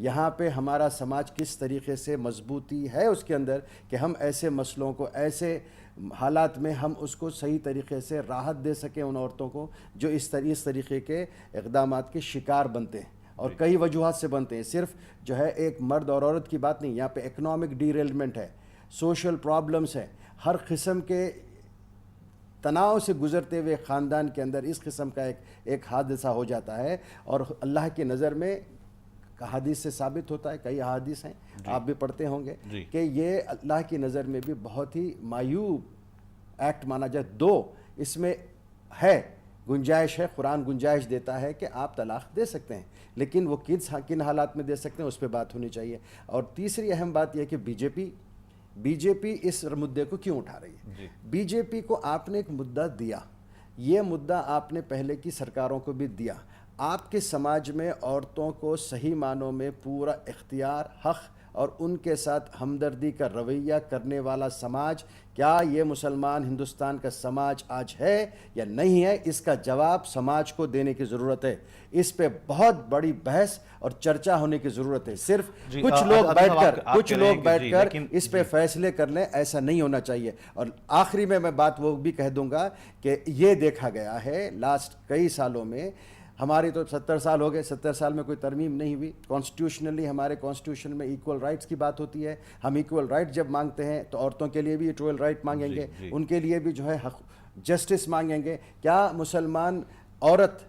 یہاں پہ ہمارا سماج کس طریقے سے مضبوطی ہے اس کے اندر کہ ہم ایسے مسئلوں کو، ایسے حالات میں ہم اس کو صحیح طریقے سے راحت دے سکیں ان عورتوں کو جو اس طریقے کے اقدامات کے شکار بنتے ہیں، اور کئی وجوہات سے بنتے ہیں. صرف جو ہے ایک مرد اور عورت کی بات نہیں، یہاں پہ اکنامک ڈیریلمنٹ ہے، سوشل پرابلمس ہیں، ہر قسم کے تناؤ سے گزرتے ہوئے خاندان کے اندر اس قسم کا ایک حادثہ ہو جاتا ہے، اور اللہ کی نظر میں حدیث سے ثابت ہوتا ہے، کئی احادیث ہیں آپ بھی پڑھتے ہوں گے کہ یہ اللہ کی نظر میں بھی بہت ہی معیوب ایکٹ مانا جائے. اس میں ہے گنجائش ہے، قرآن گنجائش دیتا ہے کہ آپ طلاق دے سکتے ہیں، لیکن وہ کن حالات میں دے سکتے ہیں اس پہ بات ہونی چاہیے. اور تیسری اہم بات یہ کہ بی جے پی اس مدعے کو کیوں اٹھا رہی ہے؟ بی جے پی کو آپ نے ایک مدعا دیا، یہ مدعا آپ نے پہلے کی سرکاروں کو بھی دیا. آپ کے سماج میں عورتوں کو صحیح معنوں میں پورا اختیار، حق اور ان کے ساتھ ہمدردی کا رویہ کرنے والا سماج، کیا یہ مسلمان ہندوستان کا سماج آج ہے یا نہیں ہے؟ اس کا جواب سماج کو دینے کی ضرورت ہے. اس پہ بہت بڑی بحث اور چرچا ہونے کی ضرورت ہے. صرف کچھ لوگ بیٹھ کر اس پہ فیصلے کر لیں، ایسا نہیں ہونا چاہیے. اور آخری میں بات وہ بھی کہہ دوں گا کہ یہ دیکھا گیا ہے لاسٹ کئی سالوں میں، ہماری تو 70 سال ہو گئے، 70 سال میں کوئی ترمیم نہیں ہوئی. کانسٹیٹیوشنلی ہمارے کانسٹیٹیوشن میں ایکول رائٹس کی بات ہوتی ہے. ہم ایکول رائٹ جب مانگتے ہیں تو عورتوں کے لیے بھی ایکول رائٹ مانگیں گے، ان کے لیے بھی جو ہے جسٹس مانگیں گے. کیا مسلمان عورت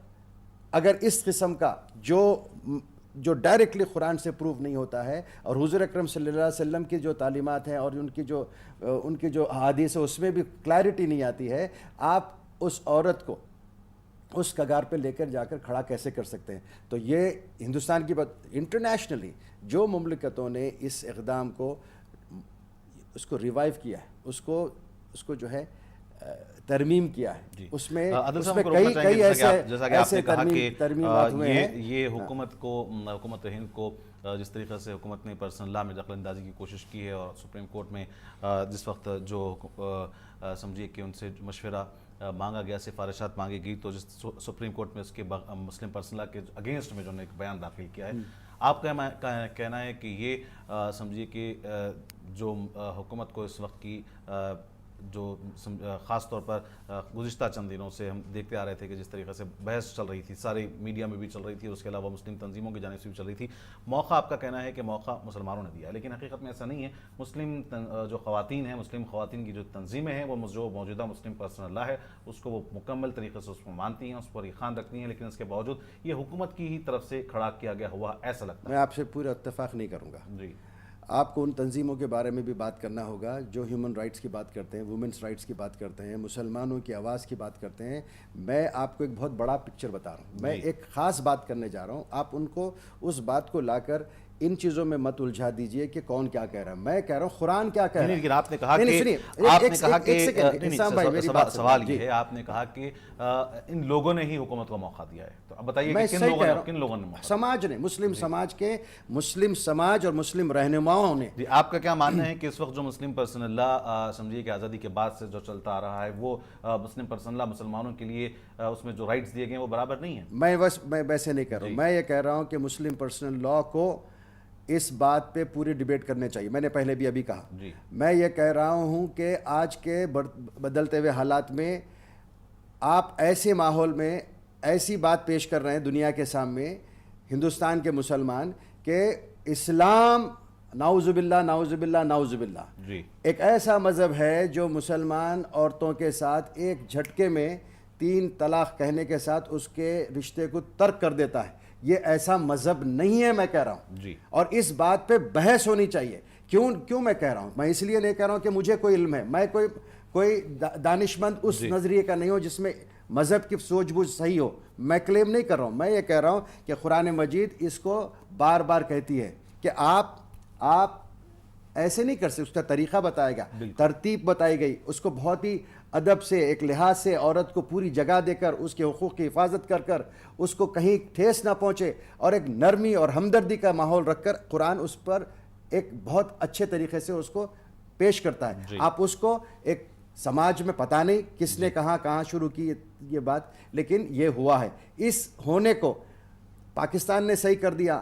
اگر اس قسم کا جو ڈائریکٹلی قرآن سے پروو نہیں ہوتا ہے، اور حضور اکرم صلی اللہ علیہ وسلم کی جو تعلیمات ہیں اور ان کی جو احادیث ہے اس میں بھی کلیئرٹی نہیں آتی ہے، آپ اس عورت کو اس کگار پہ لے کر جا کر کھڑا کیسے کر سکتے ہیں؟ تو یہ ہندوستان کی بات، انٹرنیشنلی جو مملکتوں نے اس اقدام کو ریوائیو کیا ہے، اس کو جو ہے ترمیم کیا ہے، اس میں کئی ایسے ترمیمات ہوئے ہیں. یہ حکومت ہند کو جس طریقے سے حکومت نے پرسنل لا میں دخل اندازی کی کوشش کی ہے، اور سپریم کورٹ میں جس وقت جو سمجھیے کہ ان سے مشورہ مانگا گیا، سفارشات مانگی گئی، تو جس سپریم کورٹ میں اس کے مسلم پرسنل لا کے اگینسٹ میں جو نے ایک بیان داخل کیا ہے، آپ کا کہنا ہے کہ یہ سمجھیے کہ جو حکومت کو اس وقت کی جو خاص طور پر گزشتہ چند دنوں سے ہم دیکھتے آ رہے تھے کہ جس طریقے سے بحث چل رہی تھی، سارے میڈیا میں بھی چل رہی تھی، اس کے علاوہ مسلم تنظیموں کی جانب سے بھی چل رہی تھی، موقع آپ کا کہنا ہے کہ موقع مسلمانوں نے دیا ہے، لیکن حقیقت میں ایسا نہیں ہے. مسلم جو خواتین ہیں، مسلم خواتین کی جو تنظیمیں ہیں، وہ جو موجودہ مسلم پرسنل لا ہے اس کو وہ مکمل طریقے سے اس کو مانتی ہیں، اس پر ایقان رکھتی ہیں، لیکن اس کے باوجود یہ حکومت کی ہی طرف سے کھڑا کیا گیا ہوا ایسا لگتا ہے. میں آپ سے پورا اتفاق نہیں کروں گا. آپ کو ان تنظیموں کے بارے میں بھی بات کرنا ہوگا جو ہیومن رائٹس کی بات کرتے ہیں، وومنس رائٹس کی بات کرتے ہیں، مسلمانوں کی آواز کی بات کرتے ہیں. میں آپ کو ایک بہت بڑا پکچر بتا رہا ہوں، میں ایک خاص بات کرنے جا رہا ہوں. آپ ان کو اس بات کو لا کر ان چیزوں میں مت الجھا دیجئے کہ کون کیا کہہ رہا ہے. میں کہہ رہا ہوں قرآن کیا کہہ رہا ہے. لیکن آپ نے کہا کہ سوال یہ ہے، آپ نے کہا کہ ان لوگوں نے ہی حکومت کو موقع دیا ہے، تو اب بتائیے کہ کن لوگوں نے موقع؟ سماج نے، مسلم سماج کے مسلم سماج اور مسلم رہنماؤں نے. آپ کا کیا ماننا ہے کہ اس وقت جو مسلم پرسنل لا سمجھیے کہ آزادی کے بعد سے جو چلتا آ رہا ہے، وہ مسلم پرسنل لا مسلمانوں کے لیے اس میں جو رائٹس دیے گئے ہیں وہ برابر نہیں ہیں؟ میں ویسے نہیں کہہ رہا ہوں. میں یہ کہہ رہا ہوں کہ مسلم پرسنل لا کو اس بات پہ پوری ڈیبیٹ کرنے چاہیے. میں نے پہلے بھی ابھی کہا، میں یہ کہہ رہا ہوں کہ آج کے بدلتے ہوئے حالات میں آپ ایسے ماحول میں ایسی بات پیش کر رہے ہیں دنیا کے سامنے، ہندوستان کے مسلمان، کہ اسلام نعوذ باللہ نعوذ باللہ نعوذ باللہ ایک ایسا مذہب ہے جو مسلمان عورتوں کے ساتھ ایک جھٹکے میں 3 طلاق کہنے کے ساتھ اس کے رشتے کو ترک کر دیتا ہے. یہ ایسا مذہب نہیں ہے، میں کہہ رہا ہوں. اور اس بات پہ بحث ہونی چاہیے. کیوں میں کہہ رہا ہوں؟ میں اس لیے نہیں کہہ رہا ہوں کہ مجھے کوئی علم ہے، میں کوئی دانشمند اس نظریے کا نہیں ہوں جس میں مذہب کی سوچ بوجھ صحیح ہو. میں کلیم نہیں کر رہا ہوں. میں یہ کہہ رہا ہوں کہ قرآن مجید اس کو بار بار کہتی ہے کہ آپ ایسے نہیں کر سکتے. اس کا طریقہ بتائے گا، ترتیب بتائی گئی، اس کو بہت ہی ادب سے، ایک لحاظ سے عورت کو پوری جگہ دے کر، اس کے حقوق کی حفاظت کر اس کو کہیں ٹھیس نہ پہنچے، اور ایک نرمی اور ہمدردی کا ماحول رکھ کر قرآن اس پر ایک بہت اچھے طریقے سے اس کو پیش کرتا ہے. آپ اس کو ایک سماج میں پتہ نہیں کس نے کہاں شروع کی یہ بات، لیکن یہ ہوا ہے. اس ہونے کو پاکستان نے صحیح کر دیا،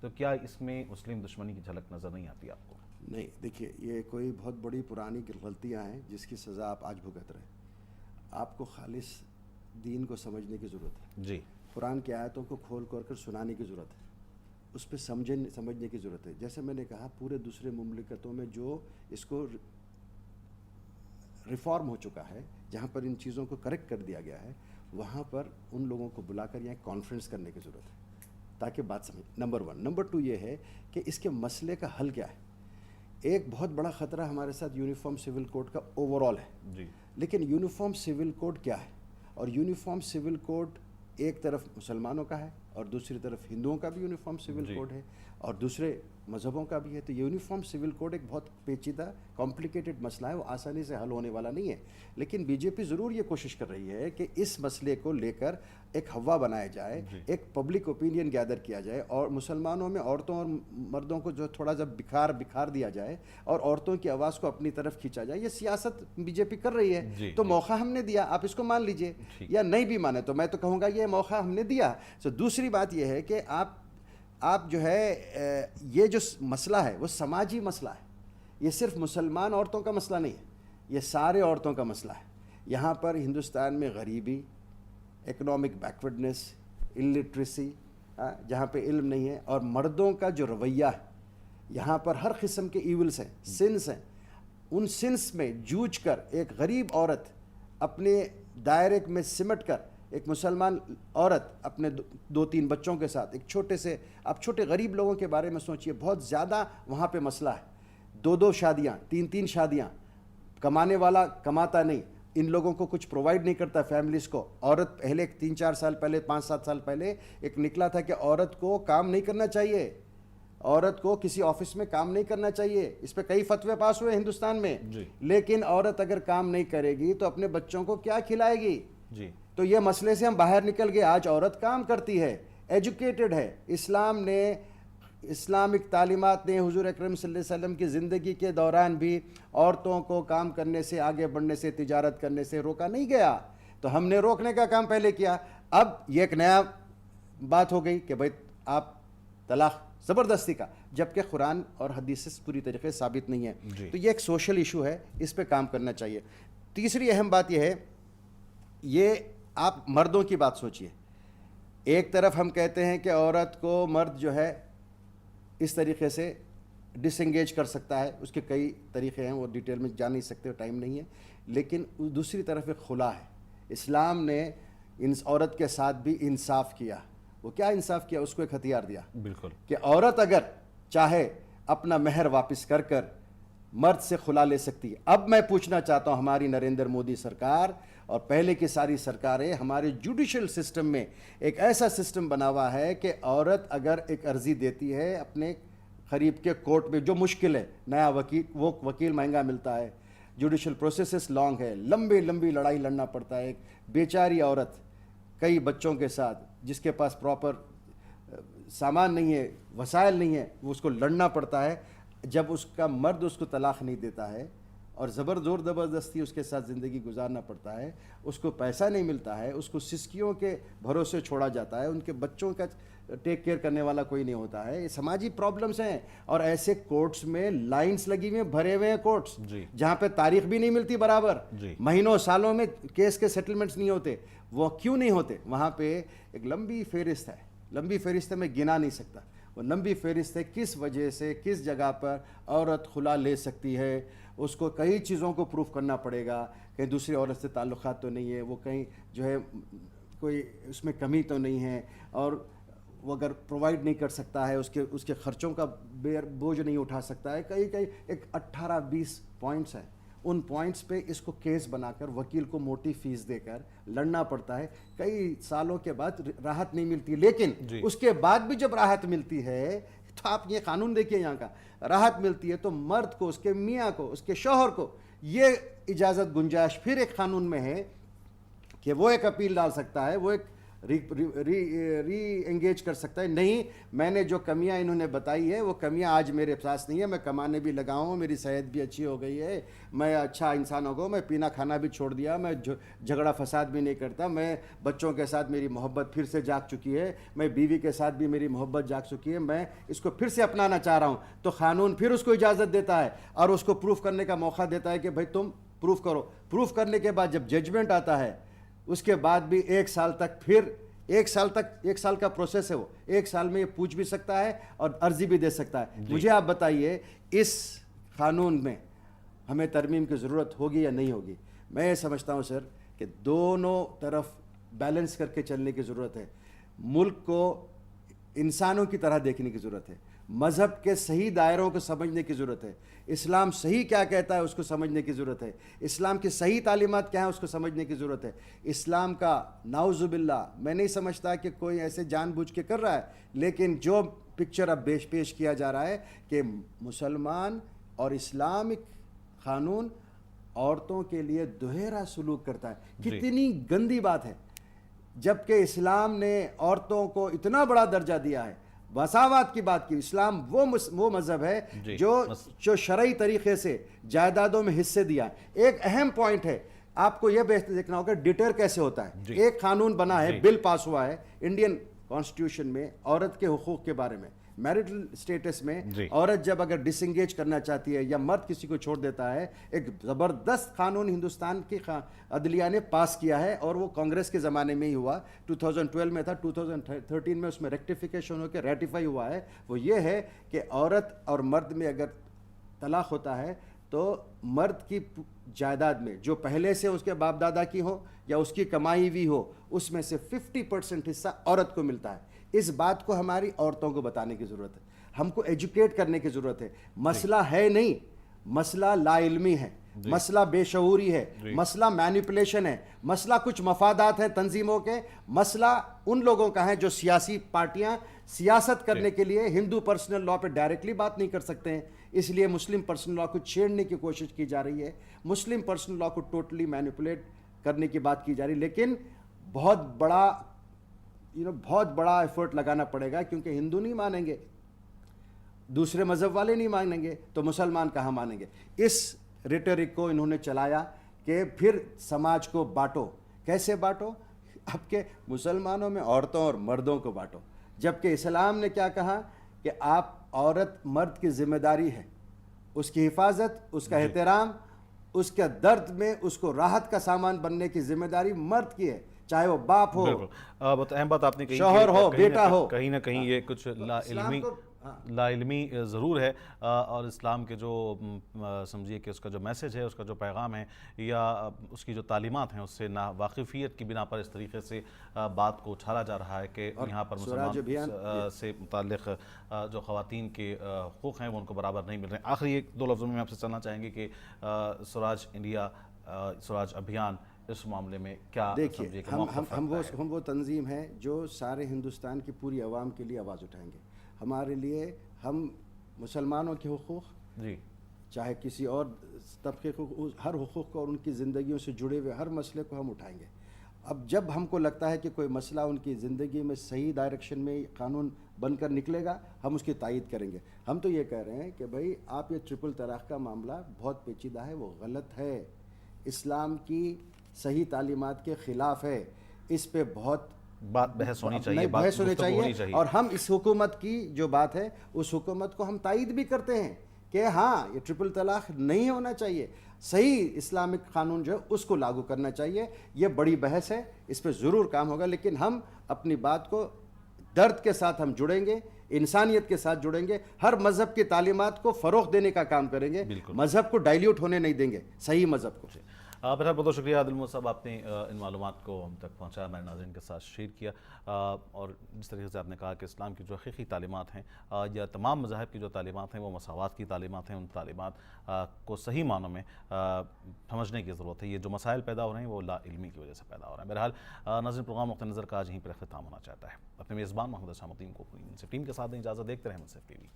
تو کیا اس میں مسلم دشمنی کی جھلک نظر نہیں آتی آپ کو؟ نہیں، دیکھیے یہ کوئی بہت بڑی پرانی غلطیاں ہیں جس کی سزا آپ آج بھگت رہے ہیں. آپ کو خالص دین کو سمجھنے کی ضرورت ہے. جی. قرآن کی آیتوں کو کھول کر سنانے کی ضرورت ہے. اس پہ سمجھنے کی ضرورت ہے. جیسے میں نے کہا پورے دوسرے مملکتوں میں جو اس کو ریفارم ہو چکا ہے، جہاں پر ان چیزوں کو کریکٹ کر دیا گیا ہے، وہاں پر ان لوگوں کو بلا کر یہاں کانفرنس کرنے کی ضرورت ہے تاکہ بات سمجھ. نمبر 1. نمبر 2 یہ ہے کہ اس کے مسئلے کا حل کیا ہے. ایک بہت بڑا خطرہ ہمارے ساتھ یونیفارم سول کوڈ کا اوور آل ہے. جی. لیکن یونیفارم سول کوڈ کیا ہے؟ اور یونیفارم سول کوڈ ایک طرف مسلمانوں کا ہے اور دوسری طرف ہندوؤں کا بھی یونیفارم سول کوڈ ہے اور دوسرے مذہبوں کا بھی ہے. تو یونیفارم سول کوڈ ایک بہت پیچیدہ کمپلیکیٹڈ مسئلہ ہے، وہ آسانی سے حل ہونے والا نہیں ہے. لیکن بی جے پی ضرور یہ کوشش کر رہی ہے کہ اس مسئلے کو لے کر ایک ہوا بنایا جائے، ایک پبلک اوپینین گیدر کیا جائے اور مسلمانوں میں عورتوں اور مردوں کو جو تھوڑا سا بکھار دیا جائے اور عورتوں کی آواز کو اپنی طرف کھینچا جائے. یہ سیاست بی جے پی کر رہی ہے تو موقع ہم نے دیا، آپ اس کو مان لیجئے یا نہیں بھی مانے تو میں تو کہوں گا یہ موقع ہم نے دیا. دوسری بات یہ ہے کہ آپ جو ہے یہ جو مسئلہ ہے وہ سماجی مسئلہ ہے. یہ صرف مسلمان عورتوں کا مسئلہ نہیں ہے، یہ سارے عورتوں کا مسئلہ ہے. یہاں پر ہندوستان میں غریبی، اکنامک بیکورڈنس، الٹریسی، جہاں پہ علم نہیں ہے، اور مردوں کا جو رویہ ہے، یہاں پر ہر قسم کے ایولز ہیں، سنس ہیں. ان سنس میں جوجھ کر ایک غریب عورت اپنے دائرے میں سمٹ کر، ایک مسلمان عورت اپنے 2-3 بچوں کے ساتھ، ایک آپ چھوٹے غریب لوگوں کے بارے میں سوچئے، بہت زیادہ وہاں پہ مسئلہ ہے. 2 شادیاں، 3 شادیاں، کمانے والا کماتا نہیں، ان لوگوں کو کچھ پرووائڈ نہیں کرتا فیملیز کو. عورت پہلے 3-4 سال پہلے، 5-7 سال پہلے ایک نکلا تھا کہ عورت کو کام نہیں کرنا چاہیے، عورت کو کسی آفس میں کام نہیں کرنا چاہیے. اس پہ کئی فتوے پاس ہوئے ہندوستان میں. لیکن عورت اگر کام نہیں کرے گی تو اپنے بچوں کو کیا کھلائے گی؟ تو یہ مسئلے سے ہم باہر نکل گئے. آج عورت کام کرتی ہے، ایجوکیٹڈ ہے. اسلامک تعلیمات نے حضور اکرم صلی اللہ علیہ وسلم کی زندگی کے دوران بھی عورتوں کو کام کرنے سے، آگے بڑھنے سے، تجارت کرنے سے روکا نہیں گیا. تو ہم نے روکنے کا کام پہلے کیا. اب یہ ایک نیا بات ہو گئی کہ بھائی آپ طلاق زبردستی کا، جبکہ قرآن اور حدیث سے پوری طریقے ثابت نہیں ہے. تو یہ ایک سوشل ایشو ہے، اس پہ کام کرنا چاہیے. تیسری اہم بات یہ ہے، یہ آپ مردوں کی بات سوچئے. ایک طرف ہم کہتے ہیں کہ عورت کو مرد جو ہے اس طریقے سے ڈس انگیج کر سکتا ہے، اس کے کئی طریقے ہیں، وہ ڈیٹیل میں جان نہیں سکتے، ٹائم نہیں ہے. لیکن دوسری طرف ایک خلا ہے. اسلام نے اس عورت کے ساتھ بھی انصاف کیا. وہ کیا انصاف کیا؟ اس کو ایک ہتھیار دیا. بالکل. کہ عورت اگر چاہے اپنا مہر واپس کر مرد سے خلا لے سکتی ہے. اب میں پوچھنا چاہتا ہوں ہماری نریندر مودی سرکار اور پہلے کی ساری سرکاریں، ہمارے جوڈیشل سسٹم میں ایک ایسا سسٹم بنا ہوا ہے کہ عورت اگر ایک عرضی دیتی ہے اپنے قریب کے کورٹ میں، جو مشکل ہے، نیا وکیل مہنگا ملتا ہے، جوڈیشل پروسیسز لانگ ہے، لمبی لڑائی لڑنا پڑتا ہے. ایک بیچاری عورت کئی بچوں کے ساتھ، جس کے پاس پراپر سامان نہیں ہے، وسائل نہیں ہے، وہ اس کو لڑنا پڑتا ہے. جب اس کا مرد اس کو طلاق نہیں دیتا ہے اور زبردستی اس کے ساتھ زندگی گزارنا پڑتا ہے، اس کو پیسہ نہیں ملتا ہے، اس کو سسکیوں کے بھروسے چھوڑا جاتا ہے، ان کے بچوں کا ٹیک کیئر کرنے والا کوئی نہیں ہوتا ہے. یہ سماجی پرابلمز ہیں. اور ایسے کورٹس میں لائنز لگی ہوئی ہیں، بھرے ہوئے ہیں کورٹس، جہاں پہ تاریخ بھی نہیں ملتی برابر، مہینوں سالوں میں کیس کے سیٹلمنٹس نہیں ہوتے. وہ کیوں نہیں ہوتے؟ وہاں پہ ایک لمبی فہرست ہے، لمبی فہرست میں گنا نہیں سکتا. وہ لمبی فہرست ہے کس وجہ سے، کس جگہ پر عورت خلا لے سکتی ہے. اس کو کئی چیزوں کو پروف کرنا پڑے گا. کہیں دوسری عورت سے تعلقات تو نہیں ہے، وہ کہیں جو ہے کوئی اس میں کمی تو نہیں ہے، اور وہ اگر پرووائڈ نہیں کر سکتا ہے، اس کے خرچوں کا بوجھ نہیں اٹھا سکتا ہے. کئی ایک 18-20 پوائنٹس ہیں. ان پوائنٹس پہ اس کو کیس بنا کر وکیل کو موٹی فیس دے کر لڑنا پڑتا ہے. کئی سالوں کے بعد راحت نہیں ملتی. لیکن اس کے بعد بھی جب راحت ملتی ہے تو آپ یہ قانون دیکھیے، یہاں کا راحت ملتی ہے تو مرد کو، اس کے میاں کو، اس کے شوہر کو یہ اجازت گنجائش پھر ایک قانون میں ہے کہ وہ ایک اپیل ڈال سکتا ہے، وہ ایک ری انگیج کر سکتا ہے. نہیں, میں نے جو کمیاں انہوں نے بتائی ہے وہ کمیاں آج میرے پاس نہیں ہے. میں کمانے بھی لگا ہوں, میری صحت بھی اچھی ہو گئی ہے, میں اچھا انسان ہو گیا, میں پینا کھانا بھی چھوڑ دیا, میں جھگڑا فساد بھی نہیں کرتا, میں بچوں کے ساتھ میری محبت پھر سے جاگ چکی ہے, میں بیوی کے ساتھ بھی میری محبت جاگ چکی ہے, میں اس کو پھر سے اپنانا چاہ رہا ہوں. تو قانون پھر اس کو اجازت دیتا ہے اور اس کو پروف کرنے کا موقع دیتا ہے کہ بھائی تم پروف کرو. پروف کرنے کے بعد جب ججمنٹ آتا ہے اس کے بعد بھی 1 سال تک, پھر 1 سال کا پروسیس ہے, وہ 1 سال میں یہ پوچھ بھی سکتا ہے اور عرضی بھی دے سکتا ہے. مجھے آپ بتائیے اس قانون میں ہمیں ترمیم کی ضرورت ہوگی یا نہیں ہوگی؟ میں یہ سمجھتا ہوں سر کہ دونوں طرف بیلنس کر کے چلنے کی ضرورت ہے. ملک کو انسانوں کی طرح دیکھنے کی ضرورت ہے, مذہب کے صحیح دائروں کو سمجھنے کی ضرورت ہے, اسلام صحیح کیا کہتا ہے اس کو سمجھنے کی ضرورت ہے, اسلام کی صحیح تعلیمات کیا ہیں اس کو سمجھنے کی ضرورت ہے. اسلام کا نعوذ باللہ میں نہیں سمجھتا کہ کوئی ایسے جان بوجھ کے کر رہا ہے, لیکن جو پکچر اب پیش کیا جا رہا ہے کہ مسلمان اور اسلامک قانون عورتوں کے لیے دوہرا سلوک کرتا ہے, کتنی گندی بات ہے. جبکہ اسلام نے عورتوں کو اتنا بڑا درجہ دیا ہے, مساوات کی بات کی. اسلام وہ مذہب ہے جو شرعی طریقے سے جائیدادوں میں حصے دیا. ایک اہم پوائنٹ ہے, آپ کو یہ دیکھنا ہوگا ڈیٹر کیسے ہوتا ہے. ایک قانون بنا ہے, بل پاس ہوا ہے انڈین کانسٹیٹیوشن میں عورت کے حقوق کے بارے میں. میرٹل سٹیٹس میں عورت جب اگر ڈس انگیج کرنا چاہتی ہے یا مرد کسی کو چھوڑ دیتا ہے, ایک زبردست قانون ہندوستان کی عدلیہ نے پاس کیا ہے, اور وہ کانگریس کے زمانے میں ہی ہوا, 2012 میں تھا, 2013 میں اس میں ریکٹیفیکیشن ہو کے ریٹیفائی ہوا ہے. وہ یہ ہے کہ عورت اور مرد میں اگر طلاق ہوتا ہے تو مرد کی جائیداد میں جو پہلے سے اس کے باپ دادا کی ہو یا اس کی کمائی ہوئی ہو, اس میں سے 50% حصہ عورت کو ملتا ہے. اس بات کو ہماری عورتوں کو بتانے کی ضرورت ہے, ہم کو ایجوکیٹ کرنے کی ضرورت ہے. مسئلہ ہے نہیں, مسئلہ لا علمی ہے, مسئلہ بے شعوری ہے, مسئلہ مینیپولیشن ہے, مسئلہ کچھ مفادات ہیں تنظیموں کے, مسئلہ ان لوگوں کا ہے جو سیاسی پارٹیاں سیاست کرنے کے لیے ہندو پرسنل لاء پہ ڈائریکٹلی بات نہیں کر سکتے ہیں, اس لیے مسلم پرسنل لاء کو چھیڑنے کی کوشش کی جا رہی ہے, مسلم پرسنل لاء کو ٹوٹلی مینیپولیٹ کرنے کی بات کی جا رہی ہے. لیکن بہت بڑا ایفرٹ لگانا پڑے گا, کیونکہ ہندو نہیں مانیں گے, دوسرے مذہب والے نہیں مانیں گے, تو مسلمان کہاں مانیں گے. اس ریٹرک کو انہوں نے چلایا کہ پھر سماج کو بانٹو. کیسے بانٹو؟ اب کہ مسلمانوں میں عورتوں اور مردوں کو بانٹو, جبکہ اسلام نے کیا کہا کہ آپ عورت مرد کی ذمہ داری ہے, اس کی حفاظت, اس کا احترام, اس کے درد میں اس کو راحت کا سامان بننے کی ذمہ داری مرد کی ہے, چاہے وہ باپ ہو, بہت اہم بات آپ نے کہی, شوہر ہو, بیٹا ہو. کہیں نہ کہیں یہ کچھ لا علمی ضرور ہے, اور اسلام کے جو سمجھیے کہ اس کا جو میسج ہے, اس کا جو پیغام ہے, یا اس کی جو تعلیمات ہیں, اس سے نا واقفیت کی بنا پر اس طریقے سے بات کو اچھالا جا رہا ہے کہ یہاں پر مسلمان سے متعلق جو خواتین کے حقوق ہیں وہ ان کو برابر نہیں مل رہے ہیں. آخری 2 لفظوں میں آپ سے چلنا چاہیں گے کہ سوراج انڈیا, سوراج ابھیان اس معاملے میں کیا؟ دیکھیے, ہم وہ تنظیم ہیں جو سارے ہندوستان کی پوری عوام کے لیے آواز اٹھائیں گے. ہمارے لیے ہم مسلمانوں کے حقوق, چاہے کسی اور طبقے کو, ہر حقوق کو اور ان کی زندگیوں سے جڑے ہوئے ہر مسئلے کو ہم اٹھائیں گے. اب جب ہم کو لگتا ہے کہ کوئی مسئلہ ان کی زندگی میں صحیح ڈائریکشن میں قانون بن کر نکلے گا, ہم اس کی تائید کریں گے. ہم تو یہ کہہ رہے ہیں کہ بھائی آپ یہ ٹرپل طلاق کا معاملہ بہت پیچیدہ ہے, وہ غلط ہے, اسلام کی صحیح تعلیمات کے خلاف ہے, اس پہ بہت بحث ہونی چاہیے, اور ہم اس حکومت کی جو بات ہے اس حکومت کو ہم تائید بھی کرتے ہیں کہ ہاں یہ ٹرپل طلاق نہیں ہونا چاہیے, صحیح اسلامک قانون جو ہے اس کو لاگو کرنا چاہیے. یہ بڑی بحث ہے, اس پہ ضرور کام ہوگا, لیکن ہم اپنی بات کو درد کے ساتھ ہم جڑیں گے, انسانیت کے ساتھ جڑیں گے, ہر مذہب کی تعلیمات کو فروغ دینے کا کام کریں گے, مذہب کو ڈائلیوٹ ہونے نہیں دیں گے, صحیح مذہب کو. بہت بہت شکریہ عادل محمد صاحب, آپ نے ان معلومات کو ہم تک پہنچایا, ہمارے ناظرین کے ساتھ شیئر کیا, اور جس طریقے سے آپ نے کہا کہ اسلام کی جو حقیقی تعلیمات ہیں یا تمام مذاہب کی جو تعلیمات ہیں وہ مساوات کی تعلیمات ہیں, ان تعلیمات کو صحیح معنوں میں سمجھنے کی ضرورت ہے. یہ جو مسائل پیدا ہو رہے ہیں وہ لا علمی کی وجہ سے پیدا ہو رہے ہیں. بہرحال ناظرین, پروگرام نقطہ نظر کا آج یہیں پر اختتام ہونا چاہتا ہے. اپنے میزبان محمد اسامہ الدین کو پوری منصف ٹیم کے ساتھ دیں اجازت, دیکھتے رہیں منصف ٹی وی.